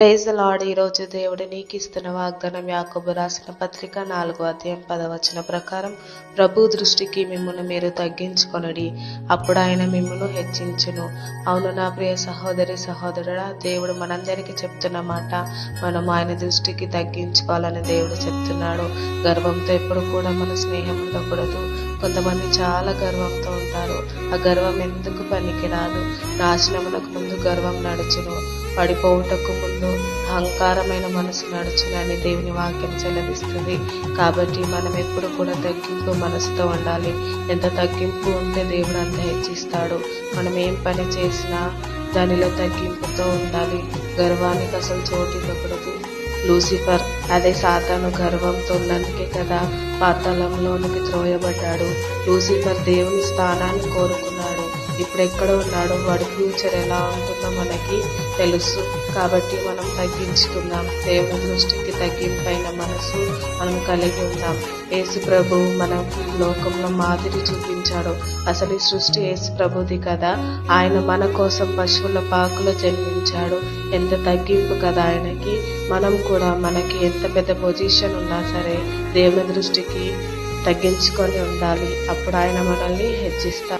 Praise the lord. ఈరోజు దేవుడు నీకు ఇస్తున్న వాగ్దానం యాకోబు రాసిన పత్రిక 4వ అధ్యాయం 10వ వచనం ప్రకారం, ప్రభు దృష్టికి మిమ్మును మీరు తగ్గించుకొనుడి, అప్పుడు ఆయన మిమ్మును హెచ్చించును. అవును నా ప్రియ సహోదరి సహోదరుడా, దేవుడు మనందరికీ చెప్తున్న మాట, మనం ఆయన దృష్టికి తగ్గించుకోవాలని దేవుడు చెప్తున్నాడు. గర్వంతో ఎప్పుడు కూడా మన స్నేహం ఉండకూడదు. కొంతమంది చాలా గర్వంతో ఉంటారు. ఆ గర్వం ఎందుకు పనికిరాదు. నాశనమునకు ముందు గర్వం నడుచును, పడిపోవుటకు ముందు అహంకారమైన మనసు నడుచునని దేవుని వాక్యం సెలవిస్తుంది. కాబట్టి మనం ఎప్పుడు కూడా తగ్గింపు మనసుతో ఉండాలి. ఎంత తగ్గింపు ఉంటే దేవుడు అంత హెచ్చిస్తాడు. మనం ఏం పని చేసినా దానిలో తగ్గింపుతో ఉండాలి. గర్వానికి అసలు చోటు ఇవ్వకూడదు. లూసిఫర్, అదే సాతాను, గర్వంతో ఉన్నందుకే కదా పాతాళంలోనికి త్రోయబడ్డాడు. లూసిఫర్ దేవుని స్థానాన్ని కోరుకున్నాడు. ఇప్పుడు ఎక్కడ ఉన్నాడో, వాడి ఫ్యూచర్ ఎలా ఉంటుందో మనకి తెలుసు. కాబట్టి మనం తగ్గించుకుందాం. దేవుని దృష్టికి తగ్గింపైన మనసు మనం కలిగి ఉందాం. యేసు ప్రభు మనకి లోకంలో మాదిరి చూపించాడు. అసలు ఈ సృష్టి యేసు ప్రభుది కదా. ఆయన మన కోసం పశువుల పాకులో జన్మించాడు. ఎంత తగ్గింపు కదా ఆయనకి. మనం కూడా మనకి ఎంత పెద్ద పొజిషన్ ఉన్నా సరే దేవుని దృష్టికి తగ్గించుకొని ఉండాలి. అప్పుడు ఆయన మనల్ని హెచ్చిస్తాడు.